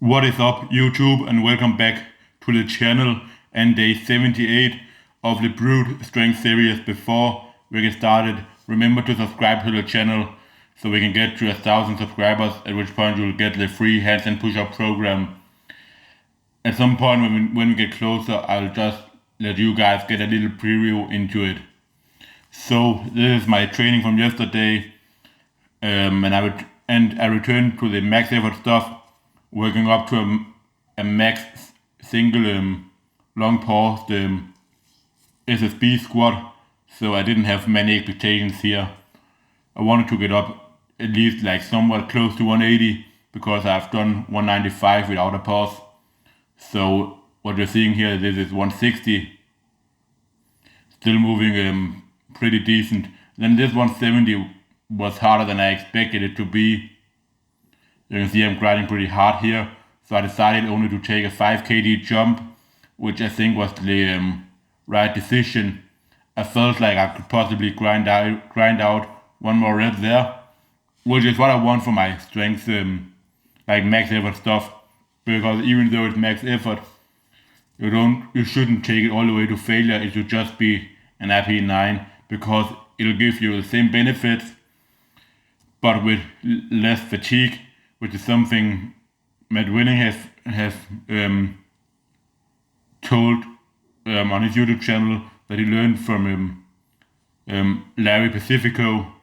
What is up, YouTube, and welcome back to the channel and day 78 of the Brute Strength series. Before we get started, remember to subscribe to the channel so we can get to 1,000 subscribers, at which point you'll get the free handstand push-up program. At some point when we get closer, I'll just let you guys get a little preview into it. So this is my training from yesterday, and I returned to the max effort stuff, working up to a max single long paused SSB squat. So I didn't have many expectations here. I wanted to get up at least like somewhat close to 180 because I've done 195 without a pause. So what you're seeing here, this is 160, still moving pretty decent. Then this 170 was harder than I expected it to be. You can see I'm grinding pretty hard here, so I decided only to take a 5 kg jump, which I think was the right decision. I felt like I could possibly grind out one more rep there, which is what I want for my strength, like max effort stuff. Because even though it's max effort, you shouldn't take it all the way to failure. It should just be an RP9 because it'll give you the same benefits, but with less fatigue, which is something Matt Winning has told on his YouTube channel that he learned from Larry Pacifico,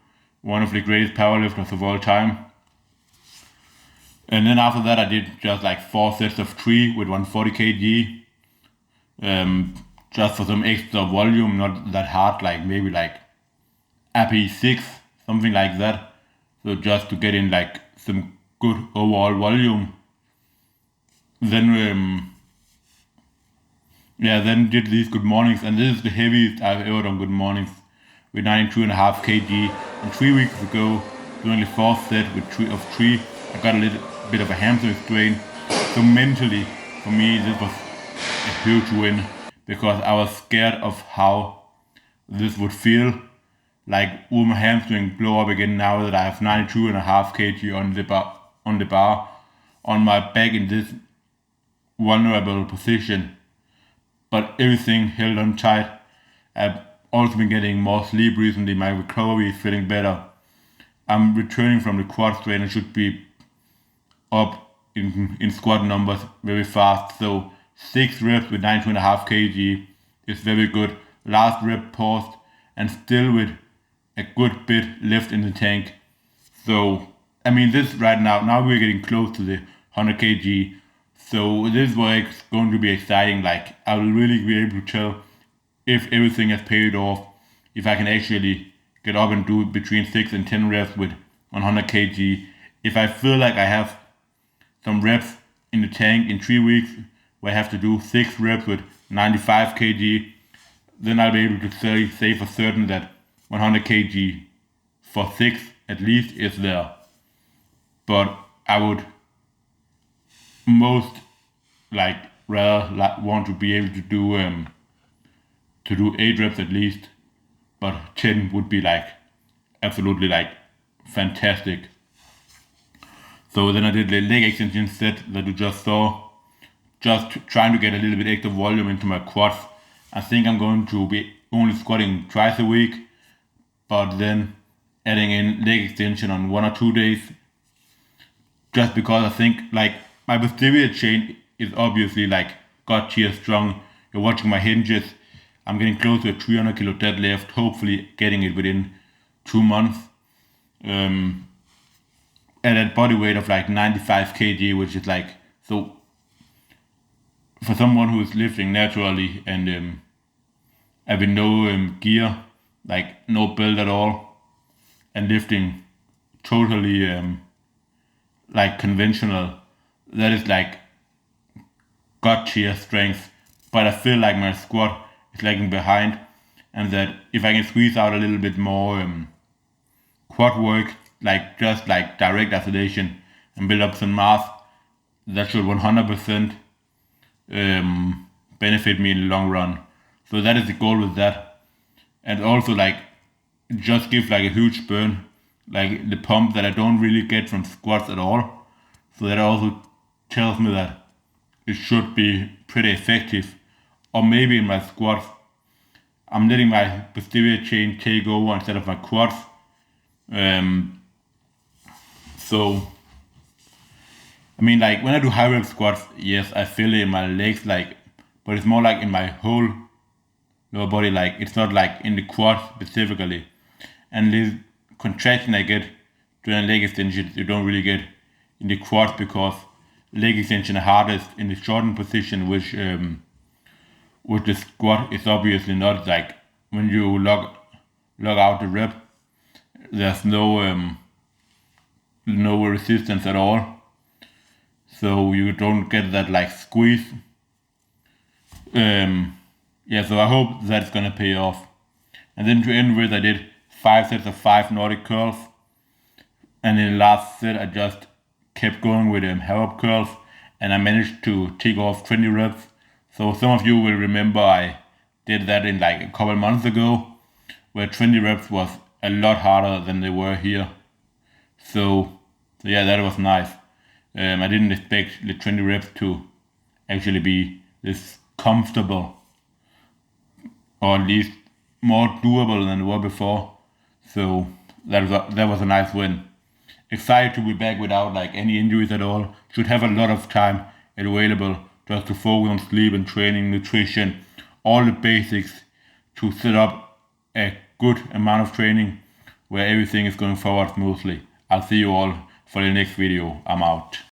one of the greatest powerlifters of all time. And then after that, I did just like 4 sets of 3 with 140 kg, just for some extra volume, not that hard, like maybe like RP6, something like that. So just to get in like some good overall volume. Then did these good mornings, and this is the heaviest I've ever done good mornings with 92.5 kg. And 3 weeks ago, doing the 4th set with 3, I got a little bit of a hamstring strain. So mentally, for me, this was a huge win because I was scared of how this would feel. Like, will my hamstring blow up again now that I have 92.5 kg on the bar on my back in this vulnerable position? But everything held on tight. I've also been getting more sleep recently. My recovery is feeling better. I'm returning from the quad strain and should be up in squat numbers very fast. So 6 reps with 92.5 kg is very good. Last rep paused and still with a good bit left in the tank. So I mean, this right now we're getting close to the 100 kg. So this is where it's going to be exciting. Like, I will really be able to tell if everything has paid off, if I can actually get up and do between 6 and 10 reps with 100 kg. If I feel like I have some reps in the tank in 3 weeks where I have to do 6 reps with 95 kg, then I'll be able to say for certain that 100 kg for 6 at least is there. But I would most rather want to be able to do 8 reps at least, but 10 would be like absolutely like fantastic. So then I did the leg extension set that you just saw, just trying to get a little bit extra volume into my quads. I think I'm going to be only squatting twice a week, but then adding in leg extension on 1 or 2 days, just because I think like my posterior chain is obviously like God tier strong. You're watching my hinges. I'm getting close to a 300 kilo deadlift, hopefully getting it within 2 months. At a body weight of like 95 kg, which is like, so for someone who is lifting naturally and having no gear, like no belt at all, and lifting totally like conventional, that is like God tier strength. But I feel like my squat is lagging behind, and that if I can squeeze out a little bit more quad work, like just like direct isolation and build up some mass, that should 100% benefit me in the long run. So that is the goal with that. And also like just give like a huge burn, like the pump that I don't really get from squats at all. So that also tells me that it should be pretty effective. Or maybe in my squats, I'm letting my posterior chain take over instead of my quads. So, I mean, like when I do high rep squats, yes, I feel it in my legs, like, but it's more like in my whole lower body, like it's not like in the quads specifically. And the contraction I get during leg extensions, you don't really get in the quads because leg extension are hardest in the shortened position, which the squat is obviously not. Like when you log out the rep, there's no resistance at all, so you don't get that like squeeze. Yeah, so I hope that's gonna pay off. And then to end with, I did 5 sets of 5 Nordic curls, and in the last set I just kept going with hammer curls, and I managed to take off 20 reps. So some of you will remember I did that in like a couple months ago, where 20 reps was a lot harder than they were here. So yeah, that was nice. I didn't expect the 20 reps to actually be this comfortable, or at least more doable than they were before. So that was a nice win. Excited to be back without like any injuries at all. Should have a lot of time available just to focus on sleep and training, nutrition, all the basics to set up a good amount of training where everything is going forward smoothly. I'll see you all for the next video. I'm out.